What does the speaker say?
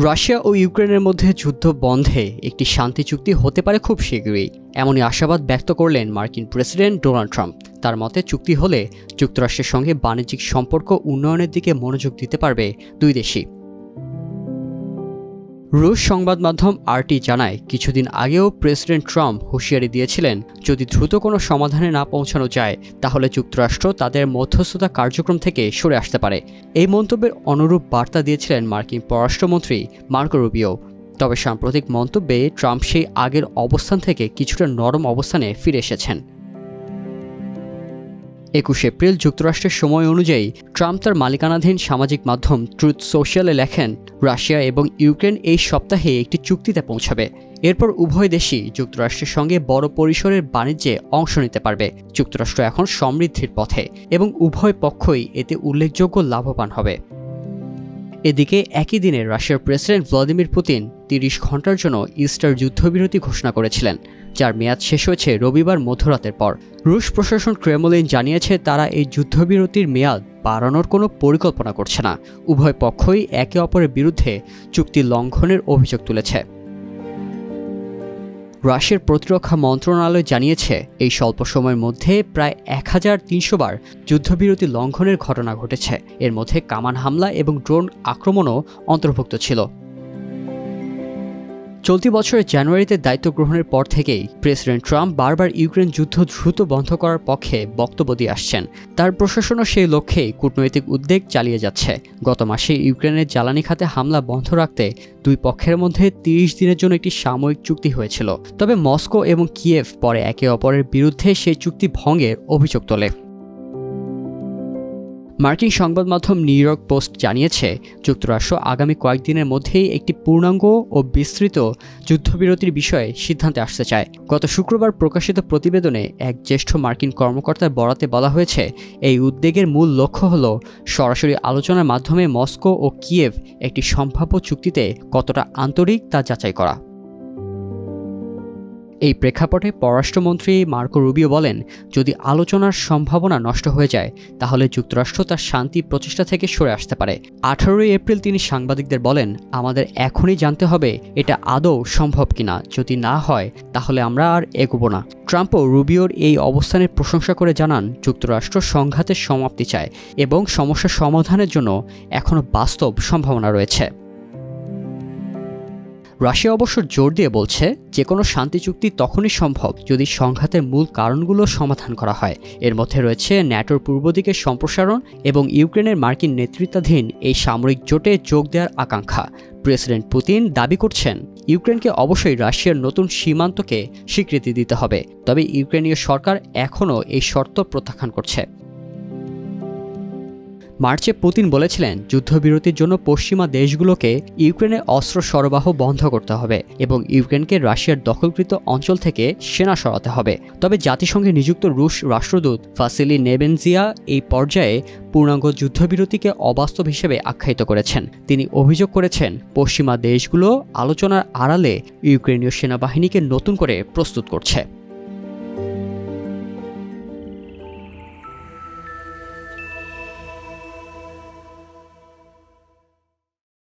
Russia ও ইউক্রেনের মধ্যে যুদ্ধ বন্ধে একটি শান্তি চুক্তি হতে পারে খুব শীঘ্রই, এমনই আশাবাদ ব্যক্ত করলেন মার্কিন প্রেসিডেন্ট ডোনাল্ড ট্রাম্প। তার মতে চুক্তি হলে যুক্তরাষ্ট্রের সঙ্গে বাণিজ্যিক সম্পর্ক উন্নয়নের দিকে মনোযোগ দিতে পারবে দুই দেশই। রুশ সংবাদ মাধ্যম আরটি জানায়, কিছুদিন আগেও প্রেসিডেন্ট ট্রাম্প হুঁশিয়ারি দিয়েছিলেন যদি দ্রুত কোনো সমাধানে না পৌঁছানো যায় তাহলে যুক্তরাষ্ট্র তাদের মধ্যস্থতা কার্যক্রম থেকে সরে আসতে পারে। এই মন্তব্যের অনুরূপ বার্তা দিয়েছিলেন মার্কিন পররাষ্ট্রমন্ত্রী মার্কো রুবিও। তবে সাম্প্রতিক মন্তব্যে ট্রাম্প সেই আগের অবস্থান থেকে কিছুটা নরম অবস্থানে ফিরে এসেছেন। 21 এপ্রিল যুক্তরাষ্ট্রের সময় অনুযায়ী ট্রাম্প তার মালিকানাধীন সামাজিক মাধ্যম ট্রুথ সোশ্যালে লেখেন, রাশিয়া এবং ইউক্রেন এই সপ্তাহে একটি চুক্তিতে পৌঁছাবে। এরপর উভয় দেশই যুক্তরাষ্ট্রের সঙ্গে বড় পরিসরের বাণিজ্যে অংশ নিতে পারবে। যুক্তরাষ্ট্র এখন সমৃদ্ধির পথে এবং উভয় পক্ষই এতে উল্লেখযোগ্য লাভবান হবে। এদিকে একই দিনে রাশিয়ার প্রেসিডেন্ট ভ্লাদিমির পুতিন 30 ঘণ্টার জন্য ইস্টার যুদ্ধবিরতি ঘোষণা করেছিলেন, যার মেয়াদ শেষ হয়েছে রবিবার মধ্যরাতের পর। রুশ প্রশাসন ক্রেমলিন জানিয়েছে তারা এই যুদ্ধবিরতির মেয়াদ বাড়ানোর কোনো পরিকল্পনা করছে না। উভয় পক্ষই একে অপরের বিরুদ্ধে চুক্তি লঙ্ঘনের অভিযোগ তুলেছে। রাশিয়ার প্রতিরক্ষা মন্ত্রণালয় জানিয়েছে এই স্বল্প সময়ের মধ্যে প্রায় 1300 বার যুদ্ধবিরতি লঙ্ঘনের ঘটনা ঘটেছে। এর মধ্যে কামান হামলা এবং ড্রোন আক্রমণও অন্তর্ভুক্ত ছিল। চলতি বছরের জানুয়ারিতে দায়িত্ব গ্রহণের পর থেকেই প্রেসিডেন্ট ট্রাম্প বারবার ইউক্রেন যুদ্ধ দ্রুত বন্ধ করার পক্ষে বক্তব্য দিয়ে আসছেন। তার প্রশাসনও সেই লক্ষ্যেই কূটনৈতিক উদ্যোগ চালিয়ে যাচ্ছে। গত মাসে ইউক্রেনের জ্বালানি খাতে হামলা বন্ধ রাখতে দুই পক্ষের মধ্যে 30 দিনের জন্য একটি সাময়িক চুক্তি হয়েছিল। তবে মস্কো এবং কিয়েভ পরে একে অপরের বিরুদ্ধে সেই চুক্তি ভঙ্গের অভিযোগ তোলে। মার্কিন সংবাদ মাধ্যম নিউ ইয়র্ক পোস্ট জানিয়েছে, যুক্তরাষ্ট্র আগামী কয়েকদিনের মধ্যেই একটি পূর্ণাঙ্গ ও বিস্তৃত যুদ্ধবিরতির বিষয়ে সিদ্ধান্তে আসতে চায়। গত শুক্রবার প্রকাশিত প্রতিবেদনে এক জ্যেষ্ঠ মার্কিন কর্মকর্তার বরাতে বলা হয়েছে, এই উদ্যোগের মূল লক্ষ্য হল সরাসরি আলোচনার মাধ্যমে মস্কো ও কিয়েভ একটি সম্ভাব্য চুক্তিতে কতটা আন্তরিক তা যাচাই করা। এই প্রেক্ষাপটে পররাষ্ট্রমন্ত্রী মার্কো রুবিও বলেন, যদি আলোচনার সম্ভাবনা নষ্ট হয়ে যায় তাহলে যুক্তরাষ্ট্র তার শান্তি প্রচেষ্টা থেকে সরে আসতে পারে। 18 এপ্রিল তিনি সাংবাদিকদের বলেন, আমাদের এখনই জানতে হবে এটা আদৌ সম্ভব কিনা। যদি না হয় তাহলে আমরা আর এগোবো না। ট্রাম্পও রুবিওর এই অবস্থানের প্রশংসা করে জানান, যুক্তরাষ্ট্র সংঘাতের সমাপ্তি চায় এবং সমস্যা সমাধানের জন্য এখনও বাস্তব সম্ভাবনা রয়েছে। রাশিয়া অবশ্য জোর দিয়ে বলছে, যে কোনো শান্তি চুক্তি তখনই সম্ভব যদি সংঘাতের মূল কারণগুলো সমাধান করা হয়। এর মধ্যে রয়েছে ন্যাটোর পূর্ব দিকের সম্প্রসারণ এবং ইউক্রেনের মার্কিন নেতৃত্বাধীন এই সামরিক জোটে যোগ দেওয়ার আকাঙ্ক্ষা। প্রেসিডেন্ট পুতিন দাবি করছেন, ইউক্রেনকে অবশ্যই রাশিয়ার নতুন সীমান্তকে স্বীকৃতি দিতে হবে। তবে ইউক্রেনীয় সরকার এখনও এই শর্ত প্রত্যাখ্যান করছে। মার্চে পুতিন বলেছিলেন, যুদ্ধবিরতির জন্য পশ্চিমা দেশগুলোকে ইউক্রেনে অস্ত্র সরবরাহ বন্ধ করতে হবে এবং ইউক্রেনকে রাশিয়ার দখলকৃত অঞ্চল থেকে সেনা সরাতে হবে। তবে জাতিসংঘে নিযুক্ত রুশ রাষ্ট্রদূত ভাসিলি নেবেনজিয়া এই পর্যায়ে পূর্ণাঙ্গ যুদ্ধবিরতিকে অবাস্তব হিসেবে আখ্যায়িত করেছেন। তিনি অভিযোগ করেছেন, পশ্চিমা দেশগুলো আলোচনার আড়ালে ইউক্রেনীয় সেনাবাহিনীকে নতুন করে প্রস্তুত করছে।